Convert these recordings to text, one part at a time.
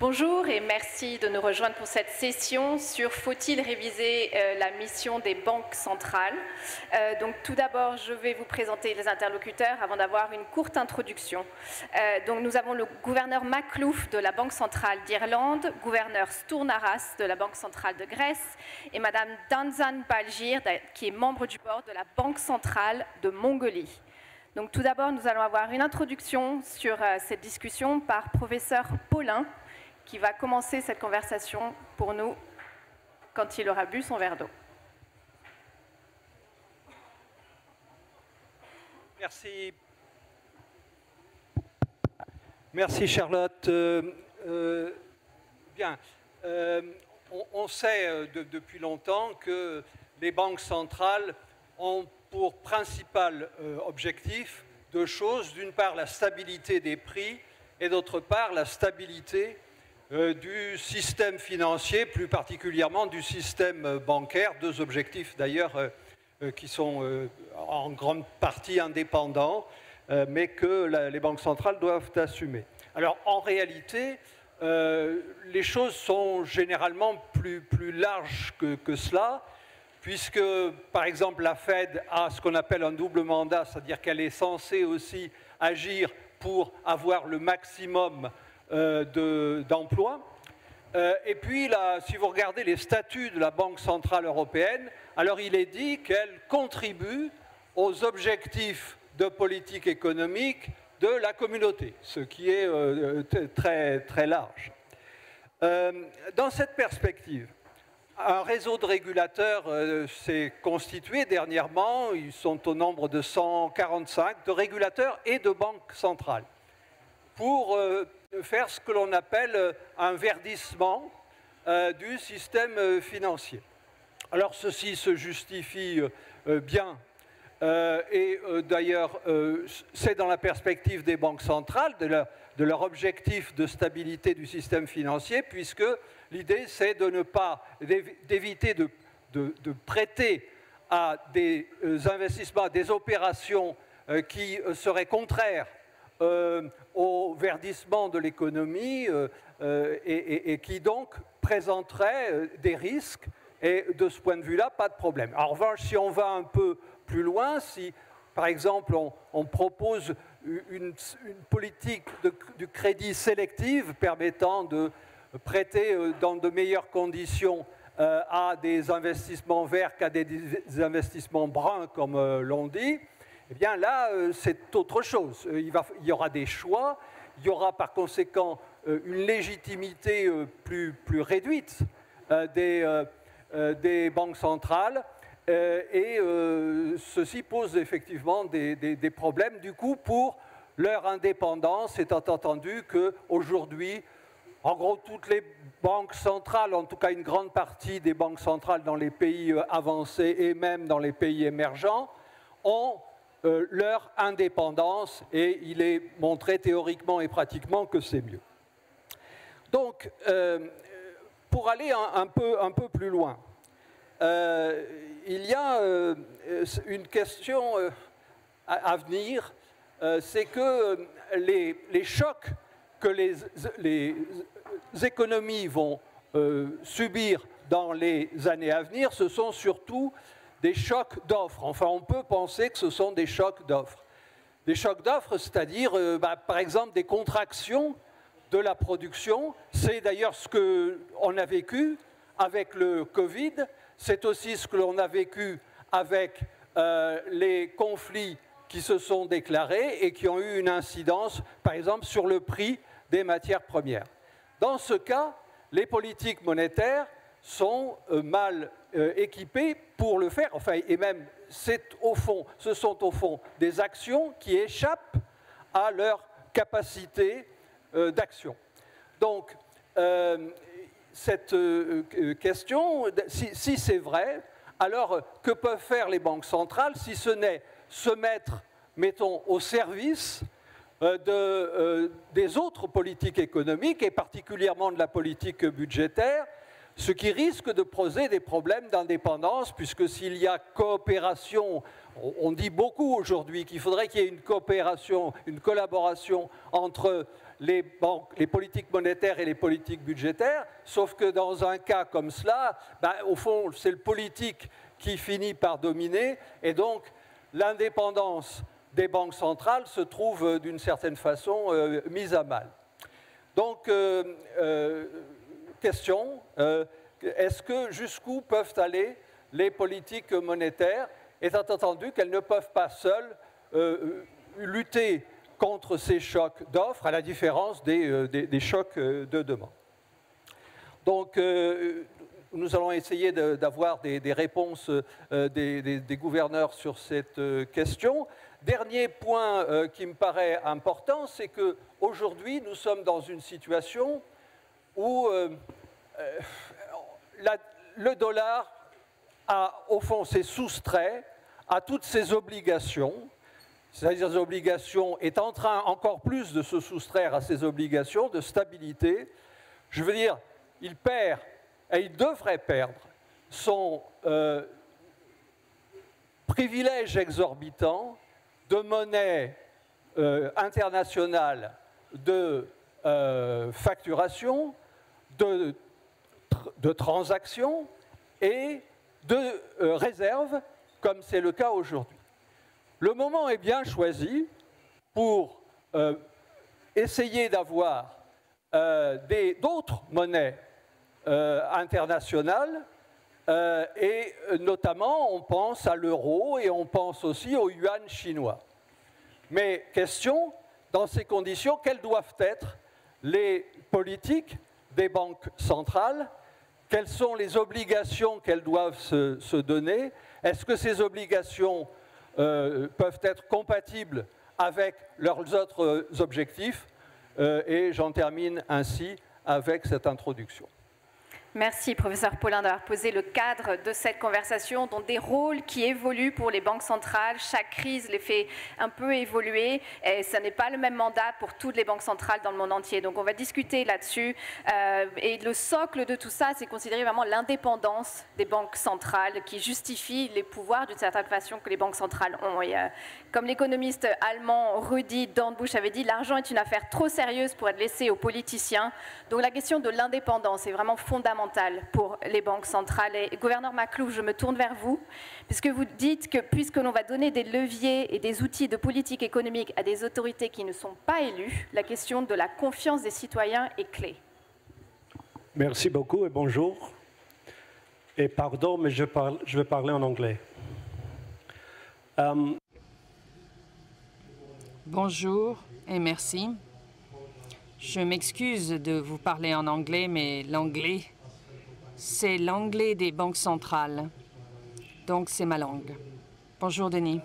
Bonjour et merci de nous rejoindre pour cette session sur faut-il réviser la mission des banques centrales. Donc tout d'abord, je vais vous présenter les interlocuteurs avant d'avoir une courte introduction. Donc nous avons le gouverneur Maklouf de la Banque centrale d'Irlande, gouverneur Stournaras de la Banque centrale de Grèce et Madame Danzan Balgir qui est membre du board de la Banque centrale de Mongolie. Donc tout d'abord, nous allons avoir une introduction sur cette discussion par professeur Paulin, qui va commencer cette conversation pour nous quand il aura bu son verre d'eau. Merci. Merci Charlotte. Bien, on sait depuis longtemps que les banques centrales ont pour principal objectif deux choses. D'une part, la stabilité des prix et d'autre part, la stabilité du système financier, plus particulièrement du système bancaire, deux objectifs d'ailleurs qui sont en grande partie indépendants, mais que les banques centrales doivent assumer. Alors en réalité, les choses sont généralement plus larges que cela, puisque par exemple la Fed a ce qu'on appelle un double mandat, c'est-à-dire qu'elle est censée aussi agir pour avoir le maximum d'emploi. Et puis, là, si vous regardez les statuts de la Banque centrale européenne, alors il est dit qu'elle contribue aux objectifs de politique économique de la communauté, ce qui est très large. Dans cette perspective, un réseau de régulateurs s'est constitué dernièrement. Ils sont au nombre de 145 de régulateurs et de banques centrales pour faire ce que l'on appelle un verdissement du système financier. Alors ceci se justifie bien et d'ailleurs c'est dans la perspective des banques centrales, de leur objectif de stabilité du système financier, puisque l'idée c'est d'éviter de prêter à des investissements, à des opérations qui seraient contraires au verdissement de l'économie et qui donc présenterait des risques. Et de ce point de vue-là, pas de problème. En revanche, si on va un peu plus loin, si par exemple on propose une politique du crédit sélective permettant de prêter dans de meilleures conditions à des investissements verts qu'à des investissements bruns, comme l'on dit, eh bien là, c'est autre chose. Il y aura des choix, il y aura par conséquent une légitimité plus réduite des banques centrales et ceci pose effectivement des problèmes du coup pour leur indépendance, étant entendu qu'aujourd'hui, en gros, toutes les banques centrales, en tout cas une grande partie des banques centrales dans les pays avancés et même dans les pays émergents, ont leur indépendance et il est montré théoriquement et pratiquement que c'est mieux. Donc, pour aller un peu plus loin, il y a une question à venir, c'est que les chocs que les économies vont subir dans les années à venir, ce sont surtout des chocs d'offres. Enfin, on peut penser que ce sont des chocs d'offres. Des chocs d'offres, c'est-à-dire, par exemple, des contractions de la production. C'est d'ailleurs ce qu'on a vécu avec le Covid. C'est aussi ce que l'on a vécu avec les conflits qui se sont déclarés et qui ont eu une incidence, par exemple, sur le prix des matières premières. Dans ce cas, les politiques monétaires sont mal équipées pour le faire. Enfin, et même, ce sont au fond des actions qui échappent à leur capacité d'action. Donc, cette question, si c'est vrai, alors que peuvent faire les banques centrales si ce n'est se mettre, mettons, au service des autres politiques économiques et particulièrement de la politique budgétaire ce qui risque de poser des problèmes d'indépendance, puisque s'il y a coopération, on dit beaucoup aujourd'hui qu'il faudrait qu'il y ait une coopération, une collaboration entre les banques, les politiques monétaires et les politiques budgétaires, sauf que dans un cas comme cela, au fond, c'est le politique qui finit par dominer, et donc l'indépendance des banques centrales se trouve d'une certaine façon mise à mal. Donc, question, est-ce que jusqu'où peuvent aller les politiques monétaires, étant entendu qu'elles ne peuvent pas seules lutter contre ces chocs d'offres, à la différence des chocs de demande. Donc, nous allons essayer d'avoir des réponses des gouverneurs sur cette question. Dernier point qui me paraît important, c'est qu'aujourd'hui, nous sommes dans une situation où le dollar, au fond, s'est soustrait à toutes ses obligations, c'est-à-dire ses obligations, est en train encore plus de se soustraire à ses obligations de stabilité. Je veux dire, il perd, et il devrait perdre, son privilège exorbitant de monnaie internationale de facturation, de transactions et de réserves, comme c'est le cas aujourd'hui. Le moment est bien choisi pour essayer d'avoir d'autres monnaies internationales, et notamment on pense à l'euro et on pense aussi au yuan chinois. Mais question, dans ces conditions, quelles doivent être les politiques des banques centrales? Quelles sont les obligations qu'elles doivent se donner? Est-ce que ces obligations peuvent être compatibles avec leurs autres objectifs? Et j'en termine ainsi avec cette introduction. Merci, professeur Paulin, d'avoir posé le cadre de cette conversation, dont des rôles qui évoluent pour les banques centrales. Chaque crise les fait un peu évoluer, et ce n'est pas le même mandat pour toutes les banques centrales dans le monde entier. Donc on va discuter là-dessus. Et le socle de tout ça, c'est considérer vraiment l'indépendance des banques centrales qui justifie les pouvoirs d'une certaine façon que les banques centrales ont. Et, comme l'économiste allemand Rudi Dornbusch avait dit, l'argent est une affaire trop sérieuse pour être laissée aux politiciens. Donc la question de l'indépendance est vraiment fondamentale pour les banques centrales. Et gouverneur Maklouf, je me tourne vers vous, puisque vous dites que puisque l'on va donner des leviers et des outils de politique économique à des autorités qui ne sont pas élues, la question de la confiance des citoyens est clé. Merci beaucoup et bonjour. Et pardon, mais je vais parler en anglais. Bonjour et merci. Je m'excuse de vous parler en anglais, mais l'anglais, c'est l'anglais des banques centrales. Donc, c'est ma langue. Bonjour, Denis.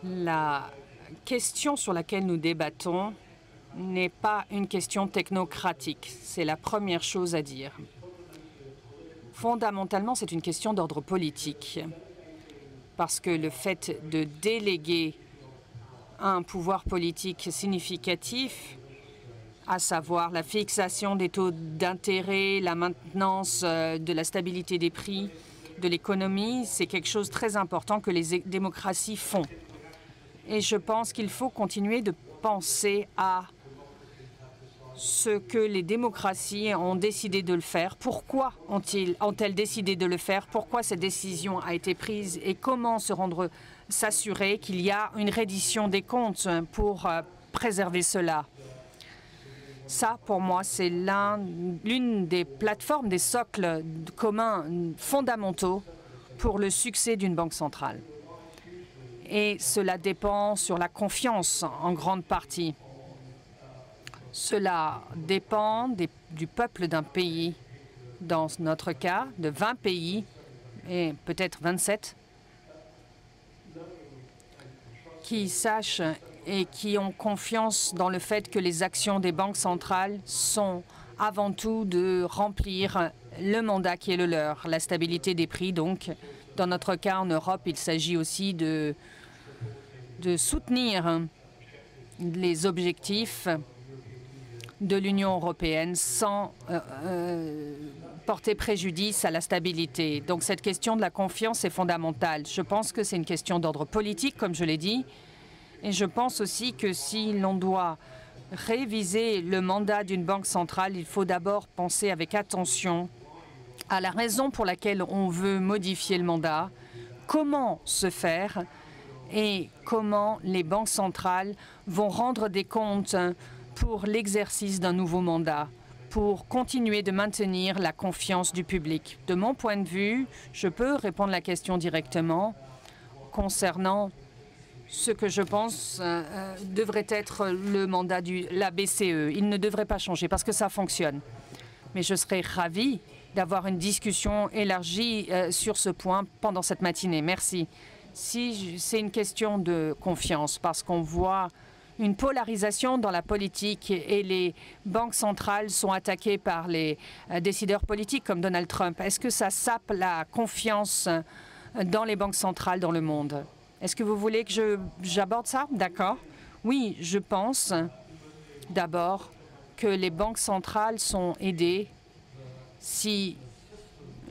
La question sur laquelle nous débattons n'est pas une question technocratique. C'est la première chose à dire. Fondamentalement, c'est une question d'ordre politique. Parce que le fait de déléguer un pouvoir politique significatif, à savoir la fixation des taux d'intérêt, la maintenance de la stabilité des prix de l'économie, c'est quelque chose de très important que les démocraties font. Et je pense qu'il faut continuer de penser à ce que les démocraties ont décidé de le faire. Pourquoi ont-elles décidé de le faire? Pourquoi cette décision a été prise? Et comment s'assurer qu'il y a une reddition des comptes pour préserver cela? Ça, pour moi, c'est l'une des plateformes, des socles communs fondamentaux pour le succès d'une banque centrale. Et cela dépend sur la confiance en grande partie. Cela dépend du peuple d'un pays, dans notre cas, de 20 pays, et peut-être 27, qui sachent et qui ont confiance dans le fait que les actions des banques centrales sont avant tout de remplir le mandat qui est le leur, la stabilité des prix. Donc, dans notre cas en Europe, il s'agit aussi de soutenir les objectifs de l'Union européenne sans porter préjudice à la stabilité. Donc cette question de la confiance est fondamentale. Je pense que c'est une question d'ordre politique, comme je l'ai dit, et je pense aussi que si l'on doit réviser le mandat d'une banque centrale, il faut d'abord penser avec attention à la raison pour laquelle on veut modifier le mandat, comment se faire et comment les banques centrales vont rendre des comptes pour l'exercice d'un nouveau mandat, pour continuer de maintenir la confiance du public. De mon point de vue, je peux répondre à la question directement concernant ce que je pense devrait être le mandat de la BCE. Il ne devrait pas changer parce que ça fonctionne. Mais je serais ravie d'avoir une discussion élargie sur ce point pendant cette matinée. Merci. Si c'est une question de confiance, parce qu'on voit une polarisation dans la politique et les banques centrales sont attaquées par les décideurs politiques comme Donald Trump. Est-ce que ça sape la confiance dans les banques centrales dans le monde? Est-ce que vous voulez que j'aborde ça? D'accord. Oui, je pense d'abord que les banques centrales sont aidées si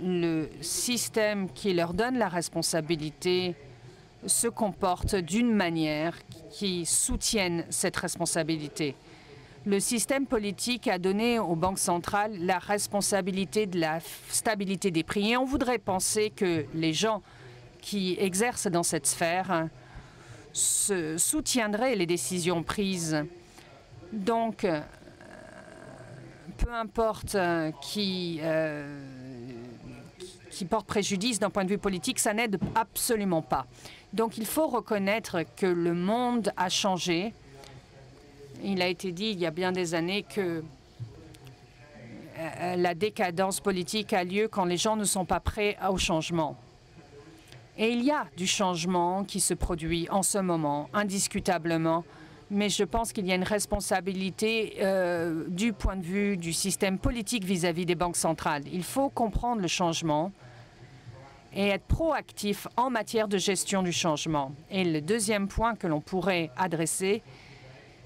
le système qui leur donne la responsabilité se comporte d'une manière qui soutienne cette responsabilité. Le système politique a donné aux banques centrales la responsabilité de la stabilité des prix. Et on voudrait penser que les gens qui exercent dans cette sphère soutiendraient les décisions prises. Donc, peu importe qui porte préjudice d'un point de vue politique, ça n'aide absolument pas. Donc il faut reconnaître que le monde a changé. Il a été dit il y a bien des années que la décadence politique a lieu quand les gens ne sont pas prêts au changement. Et il y a du changement qui se produit en ce moment, indiscutablement. Mais je pense qu'il y a une responsabilité du point de vue du système politique vis-à-vis des banques centrales. Il faut comprendre le changement et être proactif en matière de gestion du changement. Et le deuxième point que l'on pourrait adresser,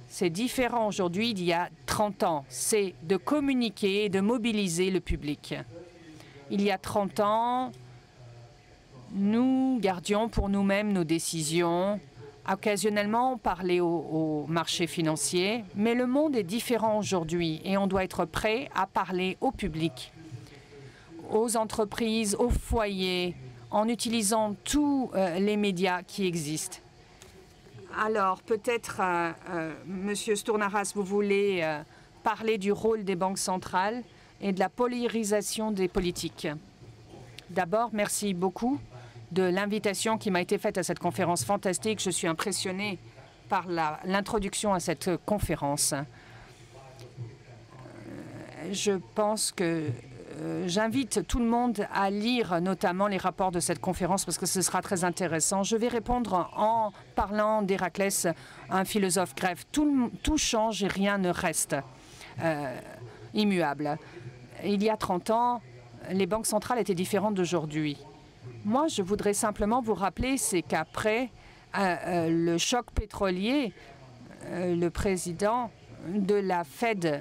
c'est différent aujourd'hui d'il y a 30 ans. C'est de communiquer et de mobiliser le public. Il y a 30 ans, nous gardions pour nous-mêmes nos décisions. Occasionnellement, on parlait au marché financier, mais le monde est différent aujourd'hui et on doit être prêt à parler au public, aux entreprises, aux foyers, en utilisant tous les médias qui existent. Alors, peut-être, Monsieur Stournaras, vous voulez parler du rôle des banques centrales et de la polarisation des politiques. D'abord, merci beaucoup de l'invitation qui m'a été faite à cette conférence fantastique. Je suis impressionnée par l'introduction à cette conférence. Je pense que j'invite tout le monde à lire notamment les rapports de cette conférence parce que ce sera très intéressant. Je vais répondre en parlant d'Héraclès, un philosophe grec. Tout change et rien ne reste immuable. Il y a 30 ans, les banques centrales étaient différentes d'aujourd'hui. Moi, je voudrais simplement vous rappeler, c'est qu'après le choc pétrolier, le président de la Fed,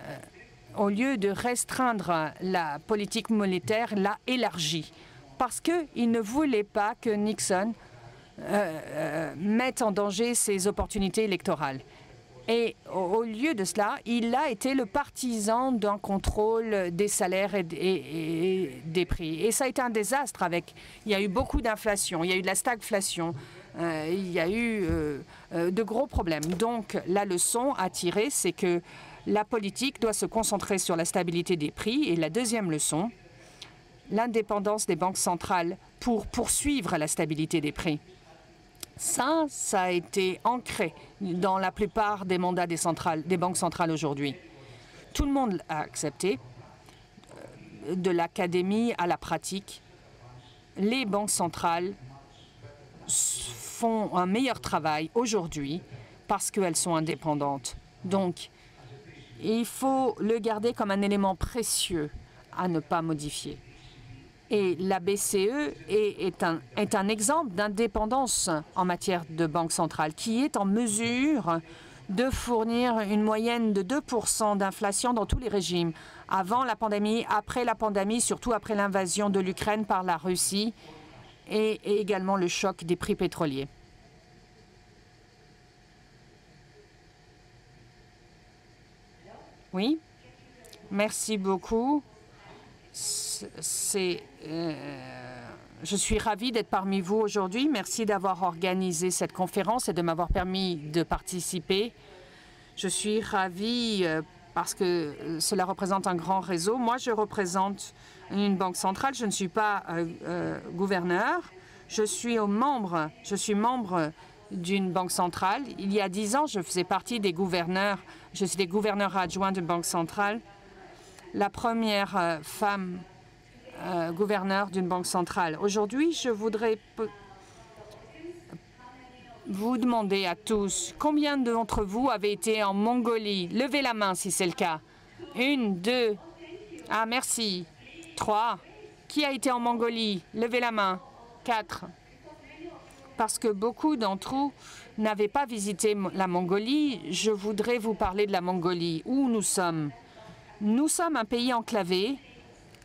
au lieu de restreindre la politique monétaire, l'a élargie parce qu'il ne voulait pas que Nixon mette en danger ses opportunités électorales. Et au lieu de cela, il a été le partisan d'un contrôle des salaires et des prix. Et ça a été un désastre. Il y a eu beaucoup d'inflation, il y a eu de la stagflation, il y a eu de gros problèmes. Donc la leçon à tirer, c'est que la politique doit se concentrer sur la stabilité des prix. Et la deuxième leçon, l'indépendance des banques centrales pour poursuivre la stabilité des prix. Ça a été ancré dans la plupart des mandats des banques centrales aujourd'hui. Tout le monde a accepté, de l'académie à la pratique. Les banques centrales font un meilleur travail aujourd'hui parce qu'elles sont indépendantes. Donc, il faut le garder comme un élément précieux à ne pas modifier. Et la BCE est un exemple d'indépendance en matière de banque centrale qui est en mesure de fournir une moyenne de 2% d'inflation dans tous les régimes, avant la pandémie, après la pandémie, surtout après l'invasion de l'Ukraine par la Russie et également le choc des prix pétroliers. Oui, merci beaucoup. Je suis ravie d'être parmi vous aujourd'hui. Merci d'avoir organisé cette conférence et de m'avoir permis de participer. Je suis ravie parce que cela représente un grand réseau. Moi, je représente une banque centrale. Je ne suis pas gouverneur. Je suis membre d'une banque centrale. Il y a 10 ans, je faisais partie des gouverneurs. Je suis des gouverneurs adjoints d'une banque centrale. La première femme gouverneur d'une banque centrale. Aujourd'hui, je voudrais vous demander à tous, combien d'entre vous avez été en Mongolie? Levez la main si c'est le cas. 1, 2. Ah, merci. 3. Qui a été en Mongolie? Levez la main. 4. Parce que beaucoup d'entre vous n'avaient pas visité la Mongolie, je voudrais vous parler de la Mongolie, où nous sommes. Nous sommes un pays enclavé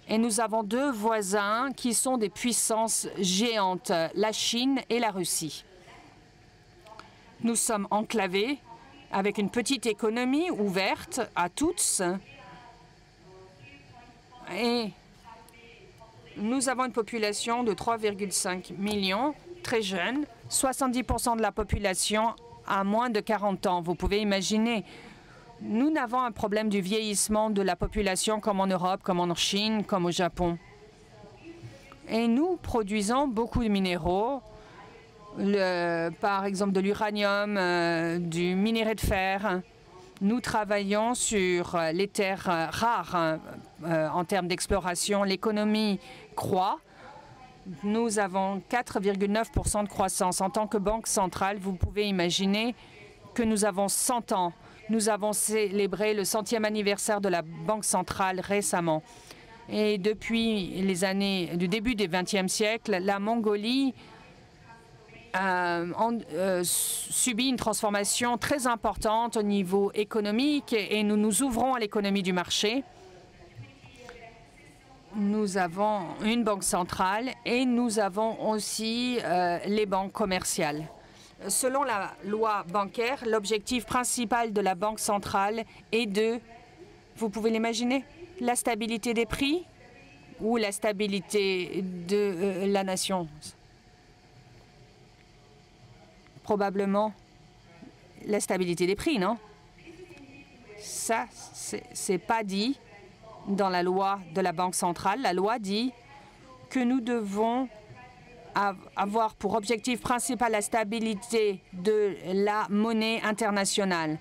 et nous avons 2 voisins qui sont des puissances géantes, la Chine et la Russie. Nous sommes enclavés avec une petite économie ouverte à tous et nous avons une population de 3,5 millions, très jeune, 70% de la population a moins de 40 ans. Vous pouvez imaginer. Nous n'avons un problème du vieillissement de la population comme en Europe, comme en Chine, comme au Japon. Et nous produisons beaucoup de minéraux, par exemple de l'uranium, du minerai de fer. Nous travaillons sur les terres rares en termes d'exploration. L'économie croît. Nous avons 4,9% de croissance. En tant que banque centrale, vous pouvez imaginer que nous avons 100 ans. Nous avons célébré le 100e anniversaire de la Banque centrale récemment. Et depuis les années du début du XXe siècle, la Mongolie subit une transformation très importante au niveau économique et nous nous ouvrons à l'économie du marché. Nous avons une banque centrale et nous avons aussi les banques commerciales. Selon la loi bancaire, l'objectif principal de la Banque centrale est de, vous pouvez l'imaginer, la stabilité des prix ou la stabilité de la nation? Probablement la stabilité des prix, non? Ça, c'est pas dit dans la loi de la Banque centrale. La loi dit que nous devons avoir pour objectif principal la stabilité de la monnaie internationale.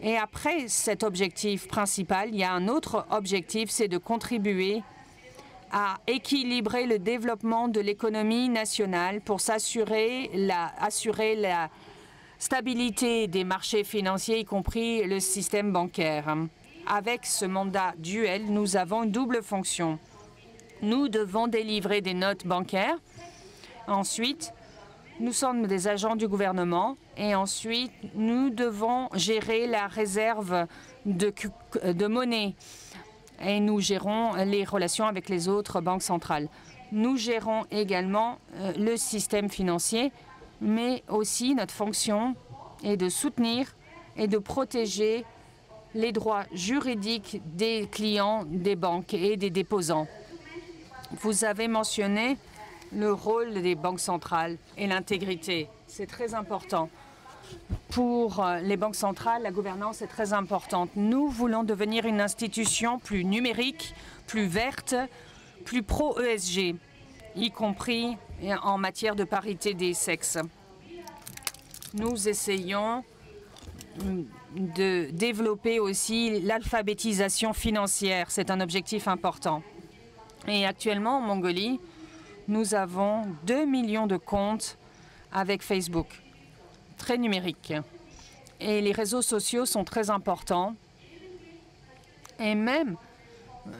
Et après cet objectif principal, il y a un autre objectif, c'est de contribuer à équilibrer le développement de l'économie nationale pour assurer la stabilité des marchés financiers, y compris le système bancaire. Avec ce mandat duel, nous avons une double fonction. Nous devons délivrer des notes bancaires. Ensuite, nous sommes des agents du gouvernement et ensuite, nous devons gérer la réserve de monnaie et nous gérons les relations avec les autres banques centrales. Nous gérons également le système financier, mais aussi notre fonction est de soutenir et de protéger les droits juridiques des clients des banques et des déposants. Vous avez mentionné le rôle des banques centrales et l'intégrité. C'est très important. Pour les banques centrales, la gouvernance est très importante. Nous voulons devenir une institution plus numérique, plus verte, plus pro-ESG, y compris en matière de parité des sexes. Nous essayons de développer aussi l'alphabétisation financière. C'est un objectif important. Et actuellement, en Mongolie, nous avons 2 millions de comptes avec Facebook, très numérique. Et les réseaux sociaux sont très importants. Et même,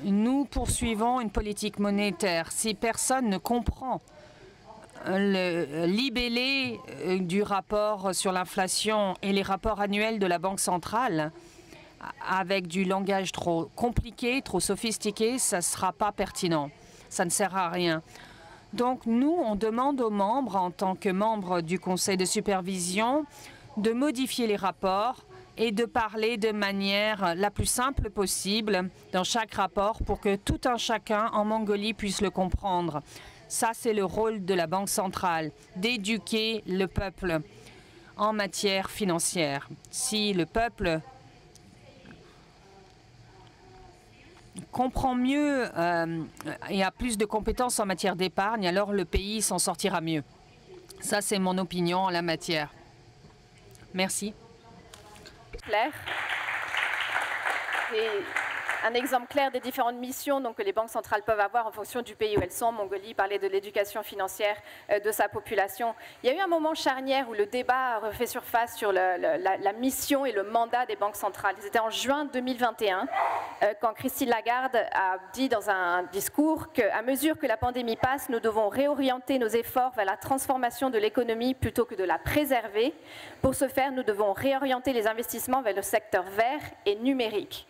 nous poursuivons une politique monétaire. Si personne ne comprend le libellé du rapport sur l'inflation et les rapports annuels de la Banque centrale avec du langage trop compliqué, trop sophistiqué, ça ne sera pas pertinent. Ça ne sert à rien. Donc nous, on demande aux membres, en tant que membres du Conseil de supervision, de modifier les rapports et de parler de manière la plus simple possible dans chaque rapport pour que tout un chacun en Mongolie puisse le comprendre. Ça, c'est le rôle de la Banque centrale, d'éduquer le peuple en matière financière. Si le peuple comprend mieux et a plus de compétences en matière d'épargne, alors le pays s'en sortira mieux. Ça, c'est mon opinion en la matière. Merci. Claire. Et un exemple clair des différentes missions donc, que les banques centrales peuvent avoir en fonction du pays où elles sont. Mongolie parlait de l'éducation financière de sa population. Il y a eu un moment charnière où le débat a refait surface sur la mission et le mandat des banques centrales. C'était en juin 2021, quand Christine Lagarde a dit dans un discours qu'à mesure que la pandémie passe, nous devons réorienter nos efforts vers la transformation de l'économie plutôt que de la préserver. Pour ce faire, nous devons réorienter les investissements vers le secteur vert et numérique.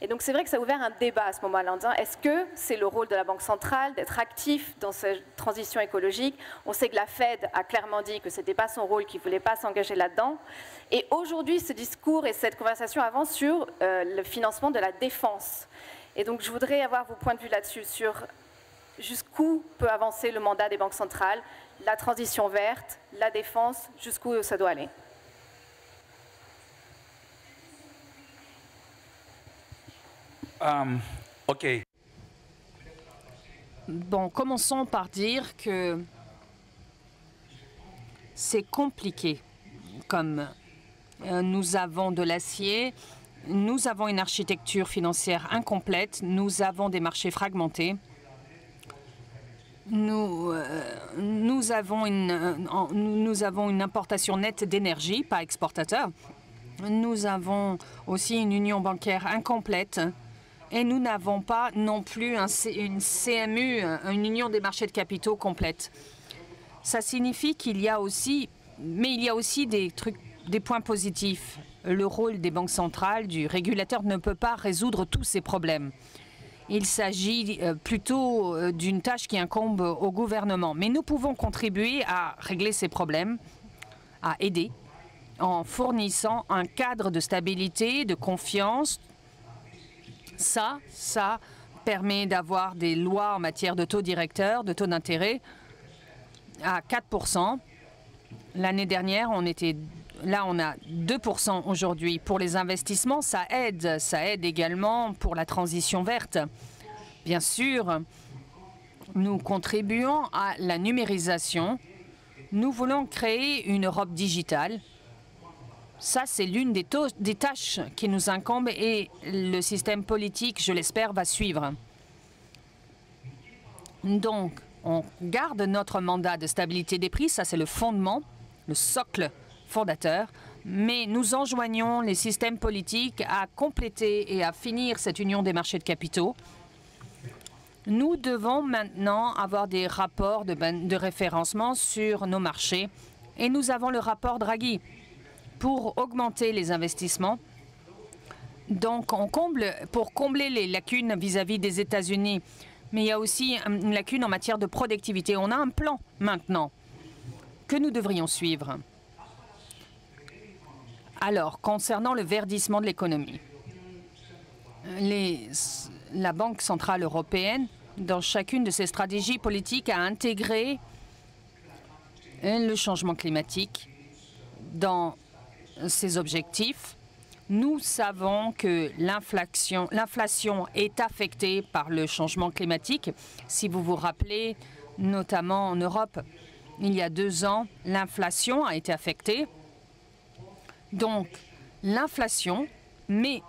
Et donc c'est vrai que ça a ouvert un débat à ce moment-là en disant est-ce que c'est le rôle de la Banque centrale d'être actif dans cette transition écologique? On sait que la Fed a clairement dit que ce n'était pas son rôle, qu'il ne voulait pas s'engager là-dedans. Et aujourd'hui, ce discours et cette conversation avancent sur le financement de la défense. Et donc je voudrais avoir vos points de vue là-dessus, sur jusqu'où peut avancer le mandat des banques centrales, la transition verte, la défense, jusqu'où ça doit aller. OK. Bon, commençons par dire que c'est compliqué. Comme nous avons de l'acier, nous avons une architecture financière incomplète, nous avons des marchés fragmentés, nous avons une importation nette d'énergie, pas exportateur. Nous avons aussi une union bancaire incomplète. Et nous n'avons pas non plus une CMU, une union des marchés de capitaux complète. Ça signifie qu'il y a aussi, mais il y a aussi des points positifs. Le rôle des banques centrales, du régulateur, ne peut pas résoudre tous ces problèmes. Il s'agit plutôt d'une tâche qui incombe au gouvernement. Mais nous pouvons contribuer à régler ces problèmes, à aider, en fournissant un cadre de stabilité, de confiance. Ça permet d'avoir des lois en matière de taux directeur, de taux d'intérêt à 4%. L'année dernière, on a 2% aujourd'hui. Pour les investissements, ça aide. Ça aide également pour la transition verte. Bien sûr, nous contribuons à la numérisation. Nous voulons créer une Europe digitale. Ça, c'est l'une des tâches qui nous incombent et le système politique, je l'espère, va suivre. Donc, on garde notre mandat de stabilité des prix, ça c'est le fondement, le socle fondateur, mais nous enjoignons les systèmes politiques à compléter et à finir cette union des marchés de capitaux. Nous devons maintenant avoir des rapports de référencement sur nos marchés et nous avons le rapport Draghi pour augmenter les investissements. Donc, pour combler les lacunes vis-à-vis des États-Unis, mais il y a aussi une lacune en matière de productivité. On a un plan maintenant que nous devrions suivre. Alors, concernant le verdissement de l'économie, la Banque centrale européenne, dans chacune de ses stratégies politiques, a intégré le changement climatique dans ses objectifs. Nous savons que l'inflation est affectée par le changement climatique. Si vous vous rappelez, notamment en Europe, il y a 2 ans, l'inflation a été affectée. Donc, l'inflation, mais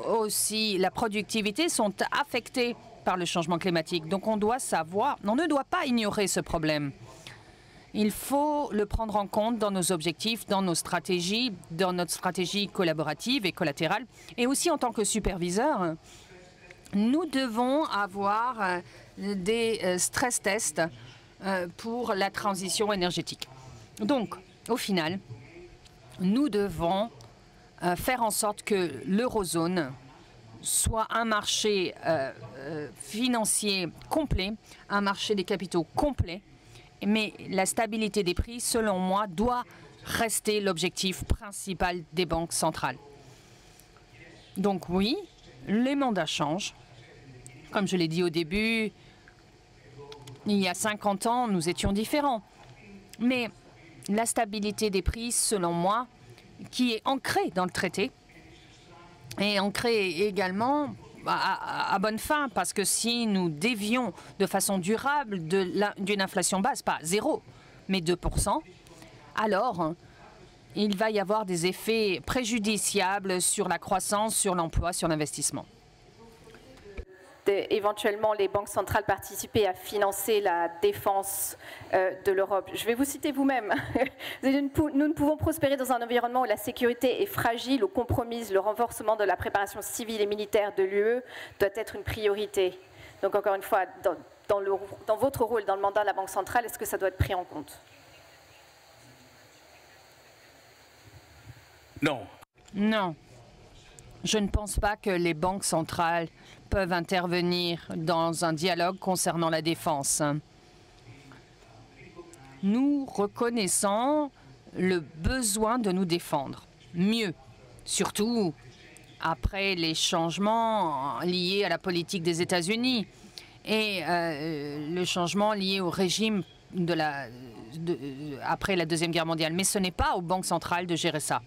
aussi la productivité sont affectées par le changement climatique. Donc, on doit savoir, on ne doit pas ignorer ce problème. Il faut le prendre en compte dans nos objectifs, dans nos stratégies, dans notre stratégie collaborative et collatérale. Et aussi en tant que superviseur, nous devons avoir des stress tests pour la transition énergétique. Donc, au final, nous devons faire en sorte que l'eurozone soit un marché financier complet, un marché des capitaux complet, mais la stabilité des prix, selon moi, doit rester l'objectif principal des banques centrales. Donc oui, les mandats changent. Comme je l'ai dit au début, il y a 50 ans, nous étions différents. Mais la stabilité des prix, selon moi, qui est ancrée dans le traité, est ancrée également à bonne fin, parce que si nous dévions de façon durable d'une inflation basse, pas 0, mais 2%, alors il va y avoir des effets préjudiciables sur la croissance, sur l'emploi, sur l'investissement. Éventuellement, les banques centrales participer à financer la défense de l'Europe. Je vais vous citer vous-même. Nous ne pouvons prospérer dans un environnement où la sécurité est fragile ou compromise. Le renforcement de la préparation civile et militaire de l'UE doit être une priorité. Donc encore une fois, dans votre rôle, dans le mandat de la Banque centrale, est-ce que ça doit être pris en compte? Non. Non. Je ne pense pas que les banques centrales peuvent intervenir dans un dialogue concernant la défense. Nous reconnaissons le besoin de nous défendre mieux, surtout après les changements liés à la politique des États-Unis et le changement lié au régime après la Deuxième Guerre mondiale. Mais ce n'est pas aux banques centrales de gérer ça.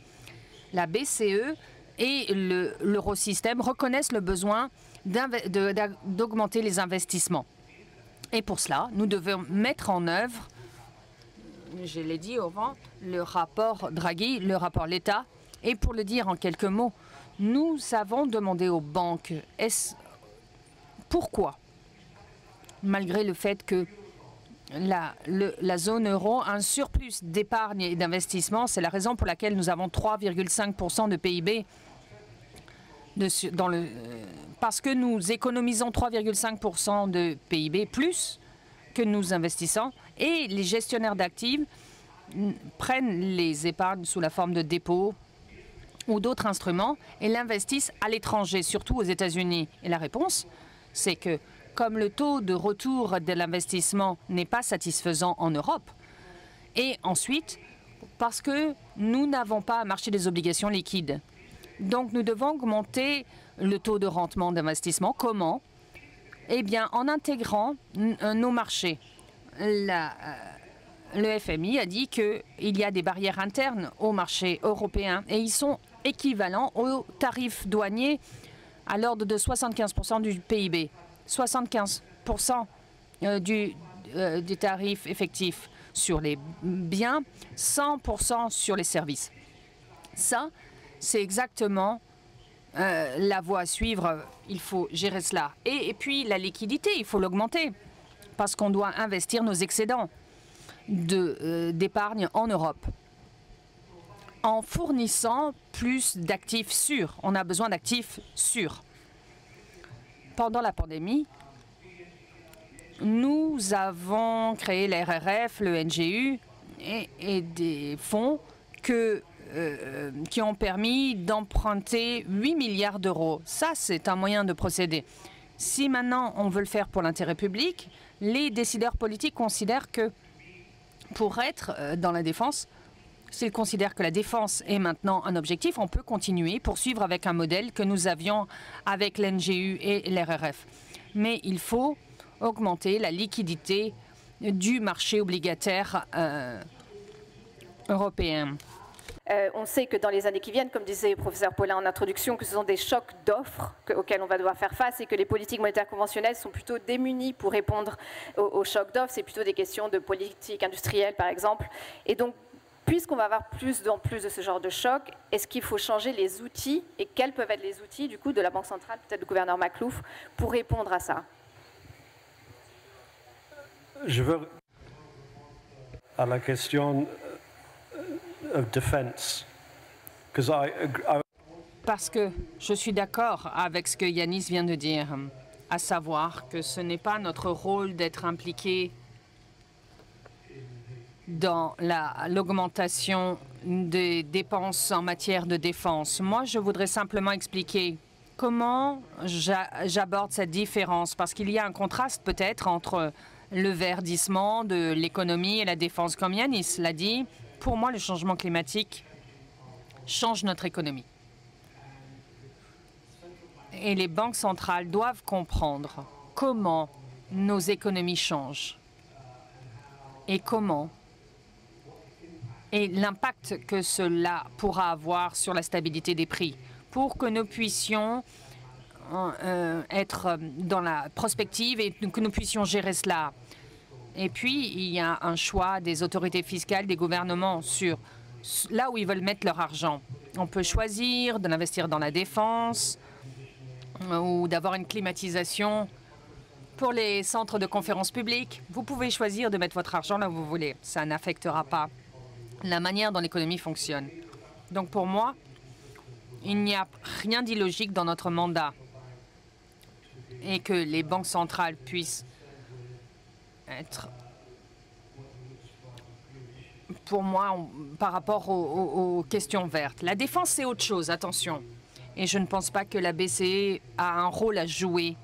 La BCE et l'eurosystème reconnaissent le besoin d'augmenter les investissements. Et pour cela, nous devons mettre en œuvre, je l'ai dit avant, le rapport Draghi, le rapport Letta. Et pour le dire en quelques mots, nous avons demandé aux banques pourquoi, malgré le fait que la zone euro a un surplus d'épargne et d'investissement, c'est la raison pour laquelle nous avons 3,5% de PIB, parce que nous économisons 3,5% de PIB plus que nous investissons, et les gestionnaires d'actifs prennent les épargnes sous la forme de dépôts ou d'autres instruments et l'investissent à l'étranger, surtout aux États-Unis. Et la réponse, c'est que comme le taux de retour de l'investissement n'est pas satisfaisant en Europe, et ensuite parce que nous n'avons pas un marché des obligations liquides. Donc nous devons augmenter le taux de rendement d'investissement. Comment? Eh bien en intégrant nos marchés. Le FMI a dit qu'il y a des barrières internes au marché européen et ils sont équivalents aux tarifs douaniers à l'ordre de 75% du PIB. 75% du tarif effectif sur les biens, 100% sur les services. Ça, c'est exactement la voie à suivre. Il faut gérer cela. Et puis la liquidité, il faut l'augmenter parce qu'on doit investir nos excédents d'épargne en Europe en fournissant plus d'actifs sûrs. On a besoin d'actifs sûrs. Pendant la pandémie, nous avons créé l'RRF, le NGU et des fonds qui ont permis d'emprunter 8 milliards d'euros. Ça, c'est un moyen de procéder. Si maintenant on veut le faire pour l'intérêt public, les décideurs politiques considèrent que pour être dans la défense, s'ils considèrent que la défense est maintenant un objectif, on peut continuer, poursuivre avec un modèle que nous avions avec l'NGU et l'RRF. Mais il faut augmenter la liquidité du marché obligataire européen. On sait que dans les années qui viennent, comme disait le professeur Paulin en introduction, que ce sont des chocs d'offres auxquels on va devoir faire face et que les politiques monétaires conventionnelles sont plutôt démunies pour répondre aux chocs d'offres. C'est plutôt des questions de politique industrielle, par exemple. Et donc, puisqu'on va avoir plus en plus de ce genre de chocs, est-ce qu'il faut changer les outils et quels peuvent être les outils du coup de la Banque centrale, peut-être du gouverneur Maklouf, pour répondre à ça? Je veux à la question of defense, parce que je suis d'accord avec ce que Yanis vient de dire, à savoir que ce n'est pas notre rôle d'être impliqué dans l'augmentation des dépenses en matière de défense. Moi, je voudrais simplement expliquer comment j'aborde cette différence, parce qu'il y a un contraste peut-être entre le verdissement de l'économie et la défense. Comme Yanis l'a dit, pour moi, le changement climatique change notre économie. Et les banques centrales doivent comprendre comment nos économies changent et comment et l'impact que cela pourra avoir sur la stabilité des prix pour que nous puissions être dans la prospective et que nous puissions gérer cela. Et puis, il y a un choix des autorités fiscales, des gouvernements sur là où ils veulent mettre leur argent. On peut choisir de l'investir dans la défense ou d'avoir une climatisation pour les centres de conférences publiques. Vous pouvez choisir de mettre votre argent là où vous voulez. Ça n'affectera pas la manière dont l'économie fonctionne. Donc pour moi, il n'y a rien d'illogique dans notre mandat et que les banques centrales puissent être, pour moi, par rapport aux questions vertes. La défense, c'est autre chose, attention. Et je ne pense pas que la BCE a un rôle à jouer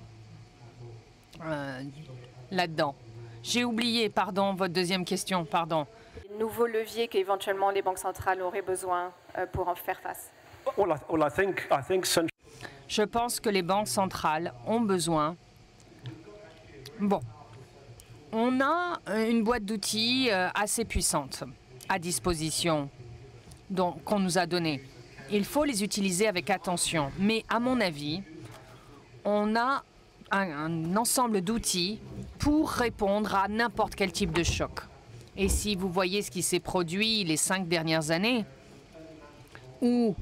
là-dedans. J'ai oublié, pardon, votre deuxième question, pardon. Les nouveaux leviers qu'éventuellement les banques centrales auraient besoin pour en faire face. Je pense que les banques centrales ont besoin... Bon, on a une boîte d'outils assez puissante à disposition qu'on nous a donnée. Il faut les utiliser avec attention. Mais à mon avis, on a un ensemble d'outils pour répondre à n'importe quel type de choc. Et si vous voyez ce qui s'est produit les 5 dernières années, où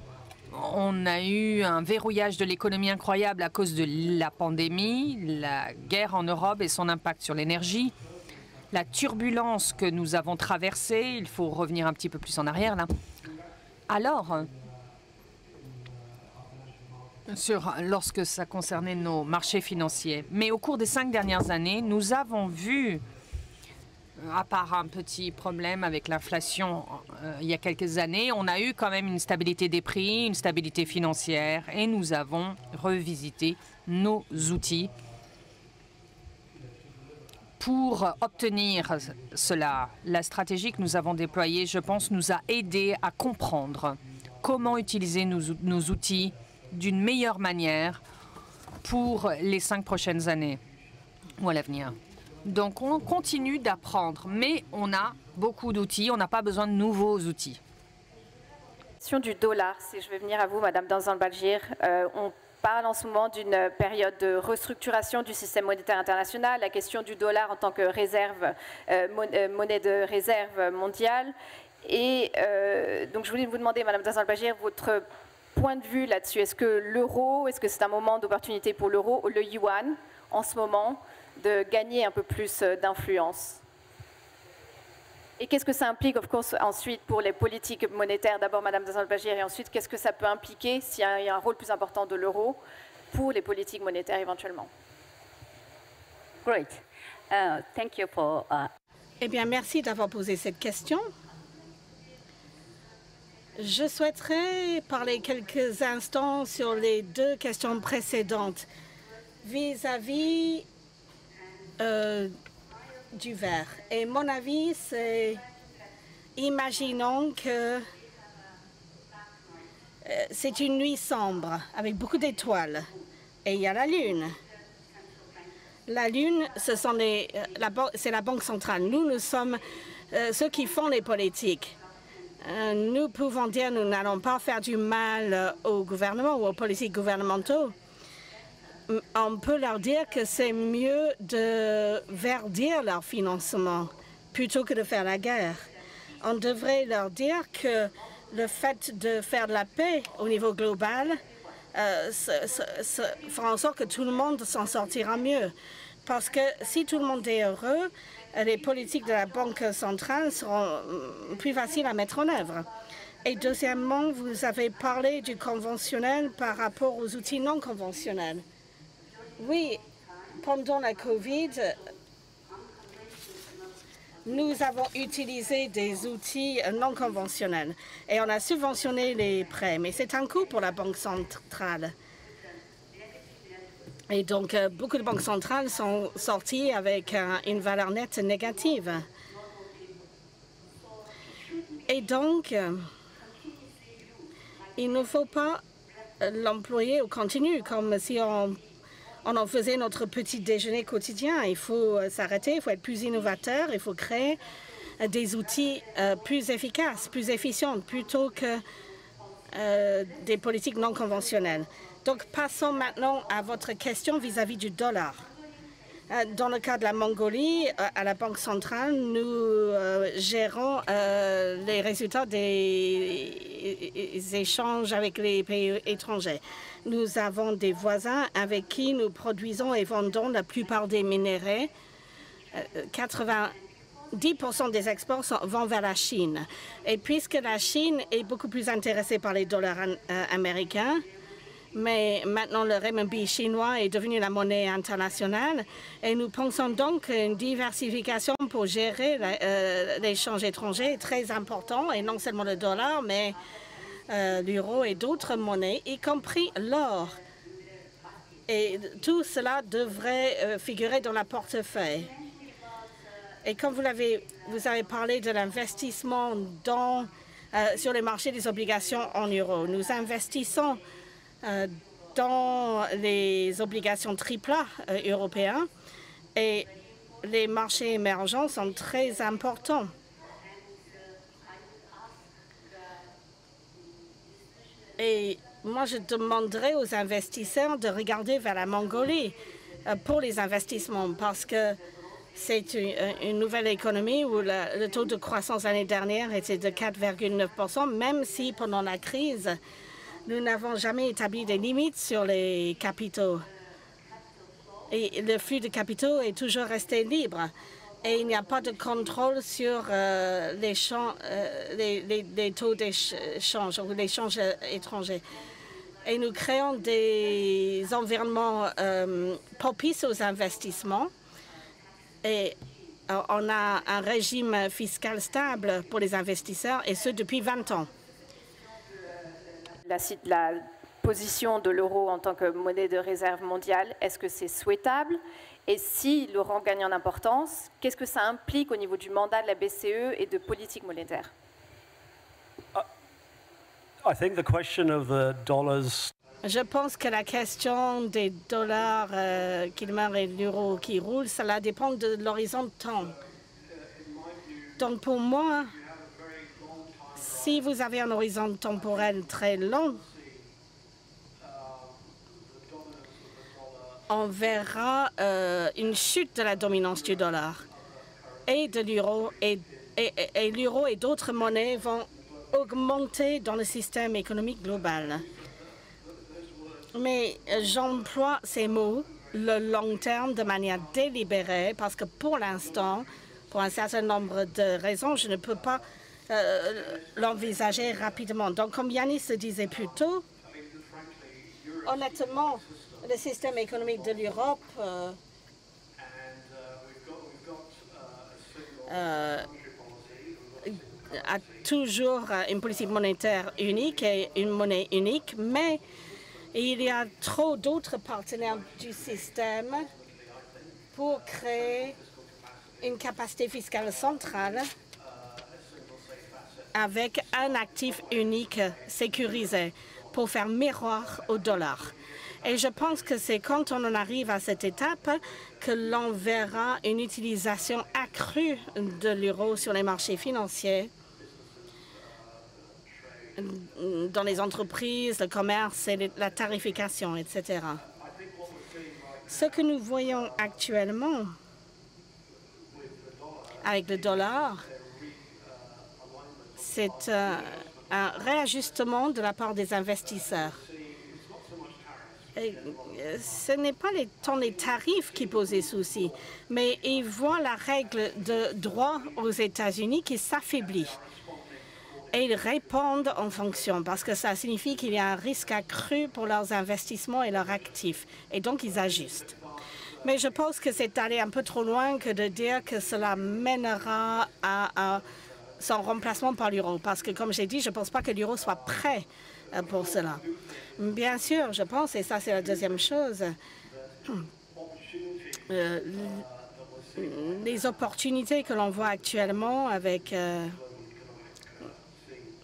on a eu un verrouillage de l'économie incroyable à cause de la pandémie, la guerre en Europe et son impact sur l'énergie, la turbulence que nous avons traversée, il faut revenir un petit peu plus en arrière là. Alors, lorsque ça concernait nos marchés financiers. Mais au cours des 5 dernières années, nous avons vu, à part un petit problème avec l'inflation il y a quelques années, on a eu quand même une stabilité des prix, une stabilité financière, et nous avons revisité nos outils pour obtenir cela. La stratégie que nous avons déployée, je pense, nous a aidé à comprendre comment utiliser nos outils d'une meilleure manière pour les 5 prochaines années ou à l'avenir. Donc on continue d'apprendre, mais on a beaucoup d'outils, on n'a pas besoin de nouveaux outils. Question du dollar, si je vais venir à vous, Madame Danzan-Balgir. On parle en ce moment d'une période de restructuration du système monétaire international, la question du dollar en tant que réserve, monnaie de réserve mondiale. Et donc je voulais vous demander, Madame Danzan-Balgir, votre point de vue là-dessus. Est-ce que l'euro, est-ce que c'est un moment d'opportunité pour l'euro ou le yuan en ce moment de gagner un peu plus d'influence? Et qu'est-ce que ça implique, of course, ensuite pour les politiques monétaires? D'abord, Madame Danzan-Balgir, et ensuite, qu'est-ce que ça peut impliquer s'il y a un rôle plus important de l'euro pour les politiques monétaires éventuellement? Great. Thank you for. Eh bien, merci d'avoir posé cette question. Je souhaiterais parler quelques instants sur les 2 questions précédentes vis-à-vis du vert. Et mon avis, c'est, imaginons que c'est une nuit sombre avec beaucoup d'étoiles et il y a la Lune. La Lune, c'est la Banque centrale. Nous sommes ceux qui font les politiques. Nous pouvons dire que nous n'allons pas faire du mal au gouvernement ou aux politiques gouvernementaux. On peut leur dire que c'est mieux de verdir leur financement plutôt que de faire la guerre. On devrait leur dire que le fait de faire de la paix au niveau global fera en sorte que tout le monde s'en sortira mieux. Parce que si tout le monde est heureux, les politiques de la Banque centrale seront plus faciles à mettre en œuvre. Et deuxièmement, vous avez parlé du conventionnel par rapport aux outils non conventionnels. Oui, pendant la Covid, nous avons utilisé des outils non conventionnels et on a subventionné les prêts, mais c'est un coût pour la Banque centrale. Et donc, beaucoup de banques centrales sont sorties avec une valeur nette négative. Et donc, il ne faut pas l'employer au continu, comme si on en faisait notre petit déjeuner quotidien. Il faut s'arrêter, il faut être plus innovateur, il faut créer des outils plus efficaces, plus efficients, plutôt que des politiques non conventionnelles. Donc, passons maintenant à votre question vis-à-vis du dollar. Dans le cas de la Mongolie, à la Banque centrale, nous gérons les résultats des échanges avec les pays étrangers. Nous avons des voisins avec qui nous produisons et vendons la plupart des minéraux. 90% des exports vont vers la Chine. Et puisque la Chine est beaucoup plus intéressée par les dollars américains, mais maintenant le renminbi chinois est devenu la monnaie internationale et nous pensons donc qu'une diversification pour gérer l'échange étranger est très important, et non seulement le dollar, mais l'euro et d'autres monnaies, y compris l'or. Et tout cela devrait figurer dans la portefeuille. Et comme vous avez parlé de l'investissement sur les marchés des obligations en euros, nous investissons dans les obligations AAA européens, et les marchés émergents sont très importants. Et moi, je demanderais aux investisseurs de regarder vers la Mongolie pour les investissements, parce que c'est une nouvelle économie où le taux de croissance l'année dernière était de 4,9%, même si pendant la crise, nous n'avons jamais établi des limites sur les capitaux. Et le flux de capitaux est toujours resté libre. Et il n'y a pas de contrôle sur les taux d'échange ou l'échange étranger. Et nous créons des environnements propices aux investissements. Et on a un régime fiscal stable pour les investisseurs, et ce depuis 20 ans. La position de l'euro en tant que monnaie de réserve mondiale, est-ce que c'est souhaitable? Et si l'euro gagne en importance, qu'est-ce que ça implique au niveau du mandat de la BCE et de politique monétaire? I think the question of the dollars. Je pense que la question des dollars qui demeurent et de l'euro qui roule, cela dépend de l'horizon de temps. Donc pour moi, si vous avez un horizon temporel très long, on verra une chute de la dominance du dollar et de l'euro, et l'euro et d'autres monnaies vont augmenter dans le système économique global. Mais j'emploie ces mots, le long terme, de manière délibérée, parce que pour l'instant, pour un certain nombre de raisons, je ne peux pas l'envisager rapidement. Donc, comme Yanis le disait plus tôt, honnêtement, le système économique de l'Europe a toujours une politique monétaire unique et une monnaie unique, mais il y a trop d'autres partenaires du système pour créer une capacité fiscale centrale avec un actif unique sécurisé pour faire miroir au dollar. Et je pense que c'est quand on en arrive à cette étape que l'on verra une utilisation accrue de l'euro sur les marchés financiers, dans les entreprises, le commerce et la tarification, etc. Ce que nous voyons actuellement avec le dollar, c'est un réajustement de la part des investisseurs. Et ce n'est pas tant les tarifs qui posaient souci, mais ils voient la règle de droit aux États-Unis qui s'affaiblit. Et ils répondent en fonction, parce que ça signifie qu'il y a un risque accru pour leurs investissements et leurs actifs. Et donc, ils ajustent. Mais je pense que c'est aller un peu trop loin que de dire que cela mènera à son remplacement par l'euro. Parce que, comme j'ai dit, je ne pense pas que l'euro soit prêt pour cela. Bien sûr, je pense, et ça c'est la deuxième chose, les opportunités que l'on voit actuellement avec,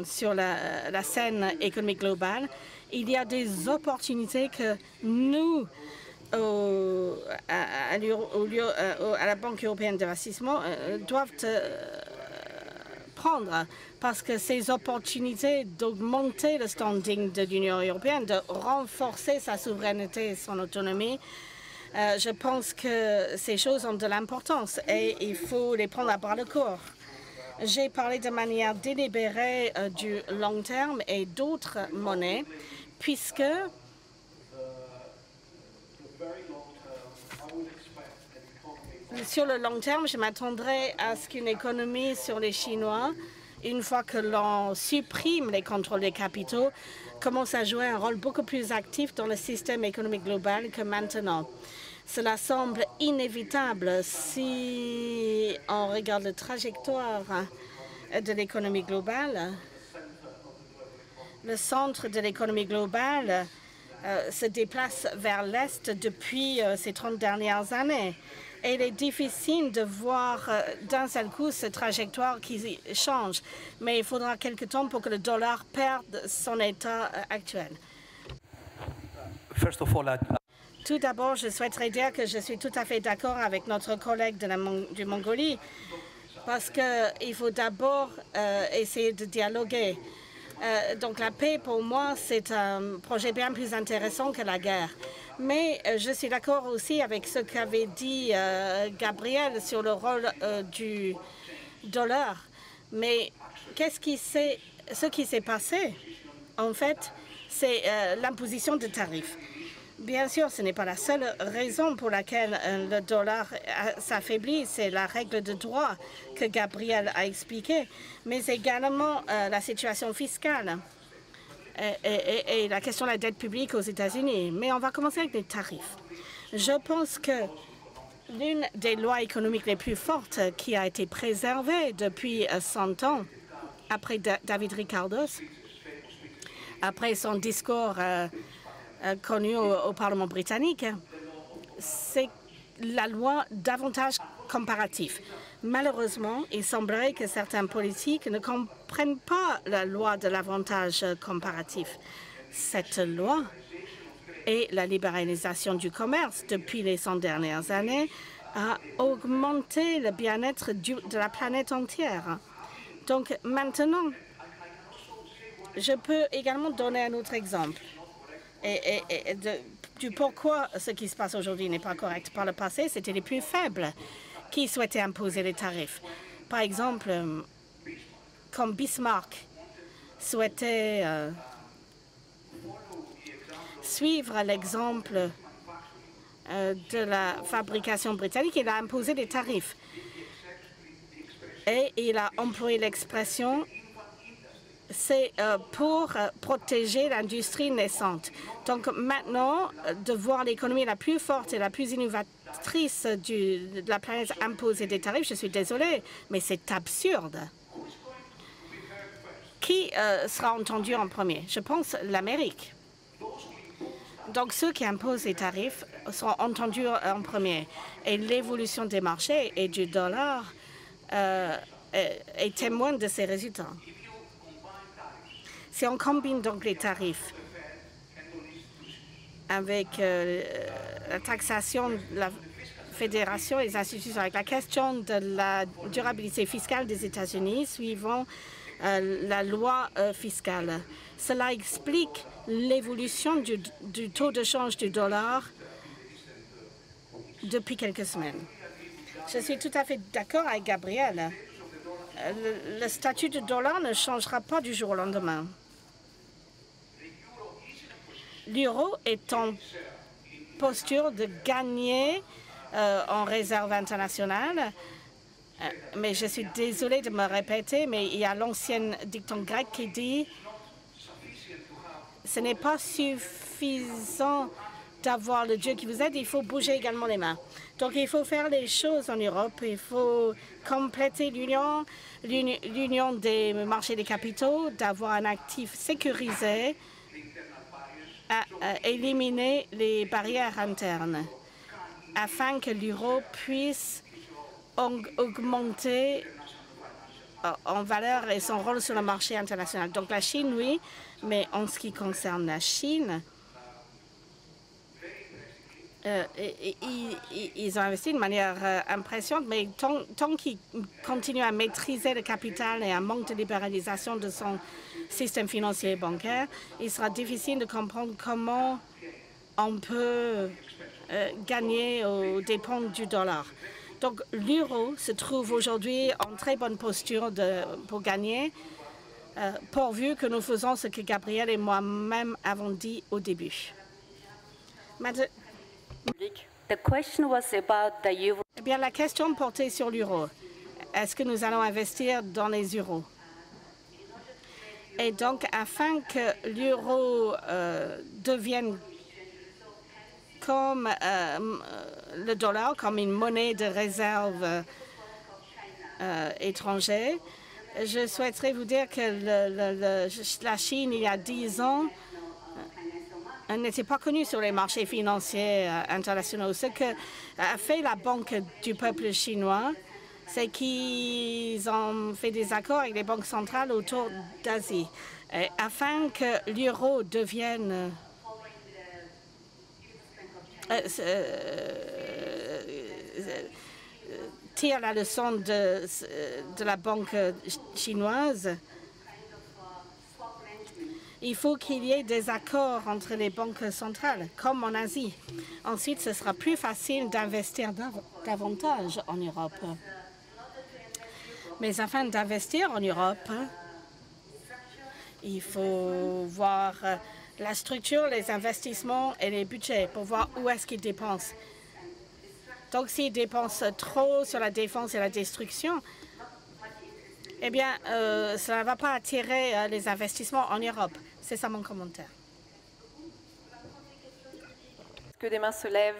sur la scène économique globale, il y a des opportunités que nous, à la Banque européenne d'investissement, doivent prendre, parce que ces opportunités d'augmenter le standing de l'Union européenne, de renforcer sa souveraineté et son autonomie, je pense que ces choses ont de l'importance et il faut les prendre à bras le corps. J'ai parlé de manière délibérée du long terme et d'autres monnaies, puisque sur le long terme, je m'attendrai à ce qu'une économie sur les Chinois, une fois que l'on supprime les contrôles des capitaux, commence à jouer un rôle beaucoup plus actif dans le système économique global que maintenant. Cela semble inévitable si on regarde la trajectoire de l'économie globale. Le centre de l'économie globale se déplace vers l'Est depuis ces 30 dernières années. Et il est difficile de voir d'un seul coup cette trajectoire qui change. Mais il faudra quelque temps pour que le dollar perde son état actuel. Tout d'abord, je souhaiterais dire que je suis tout à fait d'accord avec notre collègue du Mongolie, parce qu'il faut d'abord essayer de dialoguer. Donc la paix, pour moi, c'est un projet bien plus intéressant que la guerre. Mais je suis d'accord aussi avec ce qu'avait dit Gabriel sur le rôle du dollar. Mais ce qui s'est passé, en fait, c'est l'imposition de tarifs. Bien sûr, ce n'est pas la seule raison pour laquelle le dollar s'affaiblit, c'est la règle de droit que Gabriel a expliquée, mais également la situation fiscale et la question de la dette publique aux États-Unis. Mais on va commencer avec les tarifs. Je pense que l'une des lois économiques les plus fortes qui a été préservée depuis 100 ans, après David Ricardos, après son discours connu au Parlement britannique, c'est la loi d'avantage comparatif. Malheureusement, il semblerait que certains politiques ne comprennent pas la loi de l'avantage comparatif. Cette loi et la libéralisation du commerce depuis les 100 dernières années a augmenté le bien-être de la planète entière. Donc maintenant, je peux également donner un autre exemple. Du pourquoi ce qui se passe aujourd'hui n'est pas correct. Par le passé, c'était les plus faibles qui souhaitaient imposer les tarifs. Par exemple, comme Bismarck souhaitait suivre l'exemple de la fabrication britannique, il a imposé des tarifs. Et il a employé l'expression c'est pour protéger l'industrie naissante. Donc maintenant, de voir l'économie la plus forte et la plus innovatrice de la planète imposer des tarifs, je suis désolée, mais c'est absurde. Qui sera entendu en premier? Je pense l'Amérique. Donc ceux qui imposent les tarifs seront entendus en premier. Et l'évolution des marchés et du dollar est témoin de ces résultats. Si on combine donc les tarifs avec la taxation de la fédération et les institutions, avec la question de la durabilité fiscale des États-Unis suivant la loi fiscale, cela explique l'évolution du taux de change du dollar depuis quelques semaines. Je suis tout à fait d'accord avec Gabriel. Le statut du dollar ne changera pas du jour au lendemain. L'euro est en posture de gagner en réserve internationale, mais je suis désolée de me répéter, mais il y a l'ancien dicton grec qui dit « ce n'est pas suffisant d'avoir le Dieu qui vous aide, il faut bouger également les mains. Donc il faut faire les choses en Europe, il faut compléter l'union des marchés des capitaux, d'avoir un actif sécurisé, à éliminer les barrières internes, afin que l'euro puisse augmenter en valeur et son rôle sur le marché international. Donc la Chine, oui, mais en ce qui concerne la Chine, ils ont investi de manière impressionnante, mais tant qu'ils continuent à maîtriser le capital et un manque de libéralisation de son système financier et bancaire, il sera difficile de comprendre comment on peut gagner aux dépens du dollar. Donc l'euro se trouve aujourd'hui en très bonne posture pour gagner, pourvu que nous faisons ce que Gabriel et moi-même avons dit au début. The question was about the euro. Eh bien, la question portait sur l'euro. Est-ce que nous allons investir dans les euros? Et donc, afin que l'euro devienne comme le dollar, comme une monnaie de réserve étrangère, je souhaiterais vous dire que la Chine, il y a 10 ans, n'était pas connue sur les marchés financiers internationaux. Ce que a fait la Banque du peuple chinois, c'est qu'ils ont fait des accords avec les banques centrales autour d'Asie, afin que l'euro devienne tire la leçon de la banque chinoise. Il faut qu'il y ait des accords entre les banques centrales, comme en Asie. Ensuite, ce sera plus facile d'investir davantage en Europe. Mais afin d'investir en Europe, il faut voir la structure, les investissements et les budgets pour voir où est-ce qu'ils dépensent. Donc, s'ils dépensent trop sur la défense et la destruction, eh bien, ça ne va pas attirer les investissements en Europe. C'est ça mon commentaire. Est-ce que des mains se lèvent?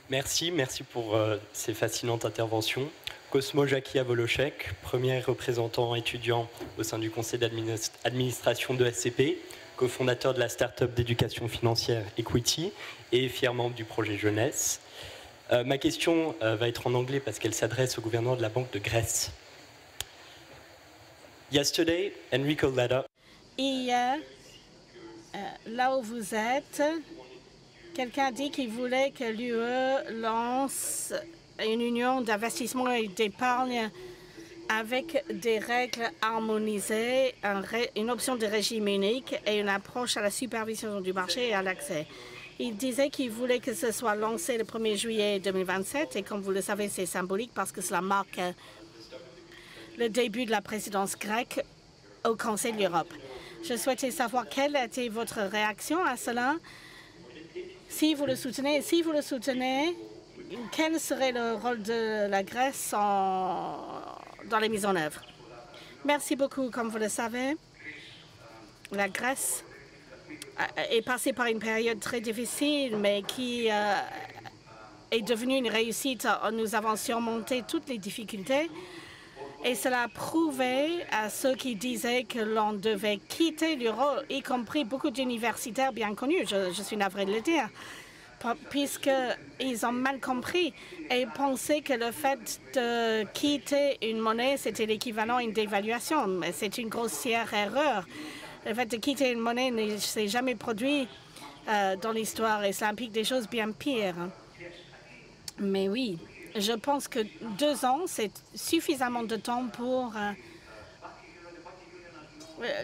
Merci pour ces fascinantes interventions. Cosmo Jacquia Volochek, premier représentant étudiant au sein du conseil d'administration de SCP, cofondateur de la start-up d'éducation financière Equity et fier membre du projet Jeunesse. Ma question va être en anglais parce qu'elle s'adresse au gouverneur de la Banque de Grèce. Yesterday, Enrico Letta. Hier, là où vous êtes, quelqu'un a dit qu'il voulait que l'UE lance une union d'investissement et d'épargne avec des règles harmonisées, une option de régime unique et une approche à la supervision du marché et à l'accès. Il disait qu'il voulait que ce soit lancé le 1er juillet 2027 et comme vous le savez, c'est symbolique parce que cela marque le début de la présidence grecque au Conseil de l'Europe. Je souhaitais savoir quelle était votre réaction à cela. Si vous le soutenez, quel serait le rôle de la Grèce dans les mises en œuvre? Merci beaucoup. Comme vous le savez, la Grèce est passée par une période très difficile, mais qui est devenue une réussite. Nous avons surmonté toutes les difficultés et cela a prouvé à ceux qui disaient que l'on devait quitter l'euro, y compris beaucoup d'universitaires bien connus, je suis navrée de le dire, puisqu'ils ont mal compris et pensaient que le fait de quitter une monnaie, c'était l'équivalent à une dévaluation. Mais c'est une grossière erreur. Le fait de quitter une monnaie ne s'est jamais produit dans l'histoire et cela implique des choses bien pires. Mais oui, je pense que 2 ans, c'est suffisamment de temps pour...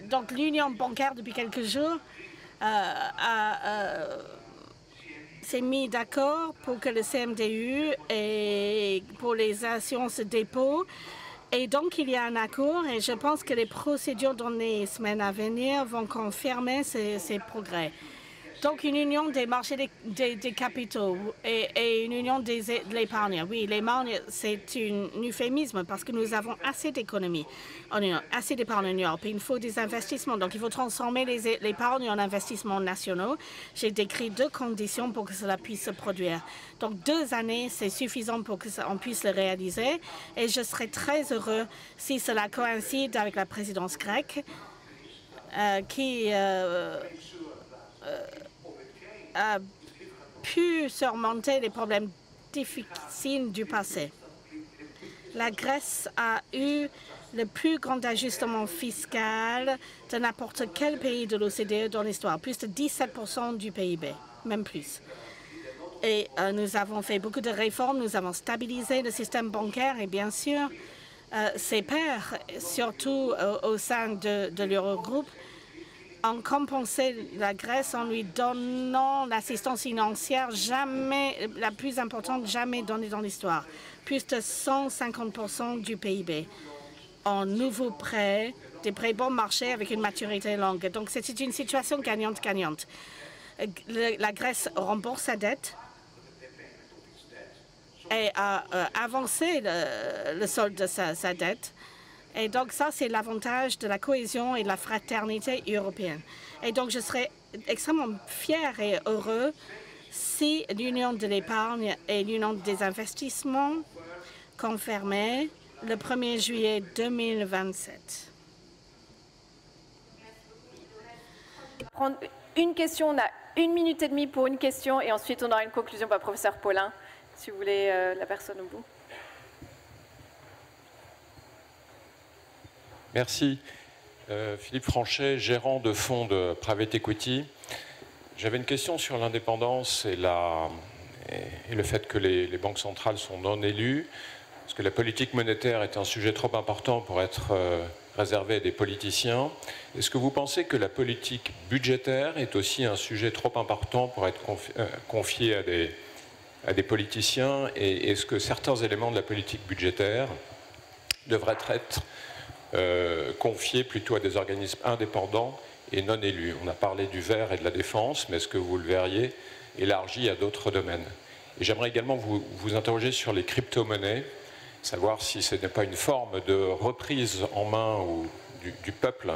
Donc l'union bancaire, depuis quelques jours, s'est mis d'accord pour que le CMDU et pour les assurances dépôt. Et donc, il y a un accord et je pense que les procédures dans les semaines à venir vont confirmer ces progrès. Donc, une union des marchés des capitaux et une union de l'épargne. Oui, l'épargne, c'est un euphémisme parce que nous avons assez d'économies, assez d'épargne en Europe. Il faut des investissements. Donc, il faut transformer l'épargne en investissements nationaux. J'ai décrit 2 conditions pour que cela puisse se produire. Donc, 2 années, c'est suffisant pour qu'on puisse le réaliser. Et je serais très heureux si cela coïncide avec la présidence grecque qui a pu surmonter les problèmes difficiles du passé. La Grèce a eu le plus grand ajustement fiscal de n'importe quel pays de l'OCDE dans l'histoire, plus de 17% du PIB, même plus. Et nous avons fait beaucoup de réformes, nous avons stabilisé le système bancaire et bien sûr, ses pairs, surtout au sein de l'Eurogroupe, ont compensé la Grèce en lui donnant l'assistance financière la plus importante jamais donnée dans l'histoire, plus de 150% du PIB, en nouveaux prêts, des prêts bon marché avec une maturité longue. Donc c'est une situation gagnante-gagnante. La Grèce rembourse sa dette et a avancé le solde de sa dette. Et donc, ça, c'est l'avantage de la cohésion et de la fraternité européenne. Et donc, je serais extrêmement fier et heureux si l'Union de l'épargne et l'Union des investissements confirmaient le 1er juillet 2027. Prendre une question, on a 1 minute et demie pour une question et ensuite on aura une conclusion par le professeur Paulin, si vous voulez la personne au bout. Merci. Philippe Franchet, gérant de fonds de private equity. J'avais une question sur l'indépendance et le fait que les banques centrales sont non élues, parce que la politique monétaire est un sujet trop important pour être réservé à des politiciens. Est-ce que vous pensez que la politique budgétaire est aussi un sujet trop important pour être confié à des politiciens, et est-ce que certains éléments de la politique budgétaire devraient être confiés plutôt à des organismes indépendants et non élus? On a parlé du vert et de la défense, mais est-ce que vous le verriez élargi à d'autres domaines? Et j'aimerais également vous interroger sur les crypto-monnaies, savoir si ce n'est pas une forme de reprise en main du peuple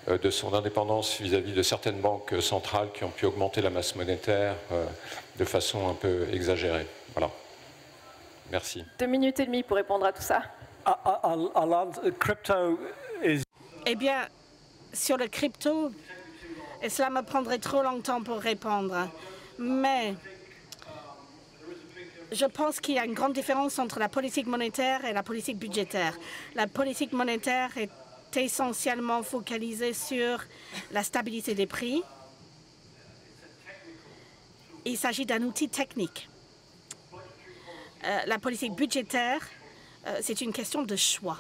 de son indépendance vis-à-vis de certaines banques centrales qui ont pu augmenter la masse monétaire de façon un peu exagérée. Voilà. Merci. 2 minutes et demie pour répondre à tout ça. Eh bien, sur le crypto, et cela me prendrait trop longtemps pour répondre, mais je pense qu'il y a une grande différence entre la politique monétaire et la politique budgétaire. La politique monétaire est essentiellement focalisée sur la stabilité des prix. Il s'agit d'un outil technique. La politique budgétaire, c'est une question de choix.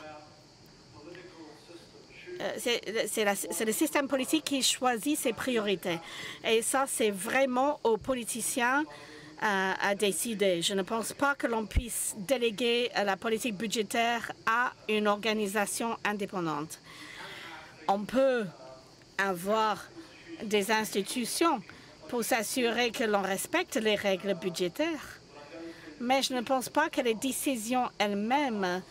C'est le système politique qui choisit ses priorités. Et ça, c'est vraiment aux politiciens à décider. Je ne pense pas que l'on puisse déléguer la politique budgétaire à une organisation indépendante. On peut avoir des institutions pour s'assurer que l'on respecte les règles budgétaires, mais je ne pense pas que les décisions elles-mêmes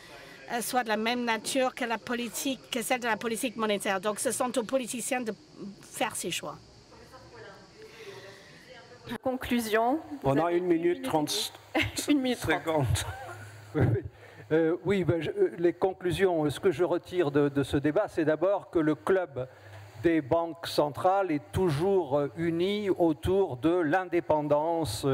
soient de la même nature que celle de la politique monétaire. Donc, ce sont aux politiciens de faire ces choix. Conclusion. On a 1 minute 30 secondes. Oui, les conclusions, ce que je retire de ce débat, c'est d'abord que le club des banques centrales est toujours uni autour de l'indépendance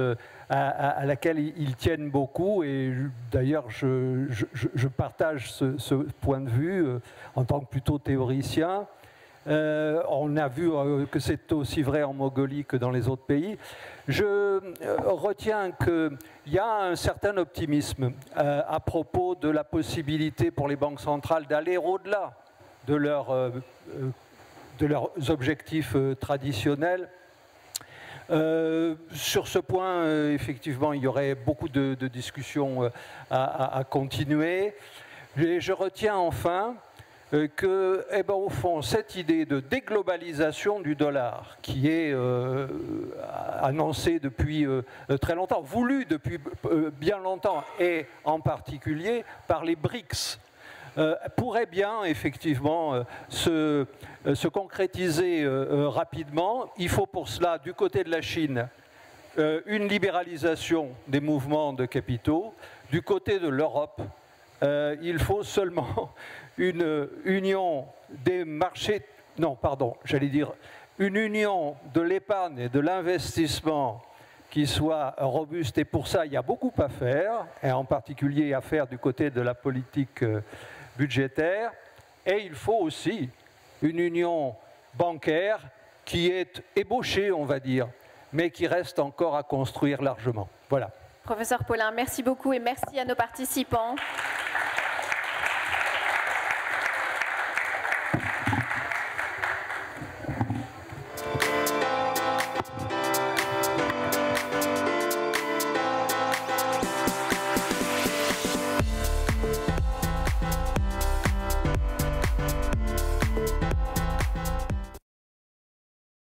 à laquelle ils tiennent beaucoup. Et d'ailleurs, je partage ce point de vue en tant que plutôt théoricien. On a vu que c'est aussi vrai en Mongolie que dans les autres pays. Je retiens qu'il y a un certain optimisme à propos de la possibilité pour les banques centrales d'aller au-delà de leurs objectifs traditionnels. Sur ce point, effectivement, il y aurait beaucoup de discussions à continuer. Et je retiens enfin que, eh ben, au fond, cette idée de déglobalisation du dollar, qui est annoncée depuis très longtemps, voulue depuis bien longtemps, et en particulier par les BRICS, pourrait bien effectivement se concrétiser rapidement. Il faut pour cela, du côté de la Chine, une libéralisation des mouvements de capitaux. Du côté de l'Europe, il faut seulement une union des marchés, non, pardon, j'allais dire une union de l'épargne et de l'investissement qui soit robuste. Et pour ça, il y a beaucoup à faire, et en particulier à faire du côté de la politique budgétaire. Et il faut aussi une union bancaire qui est ébauchée, on va dire, mais qui reste encore à construire largement. Voilà. Professeur Paulin, merci beaucoup et merci à nos participants.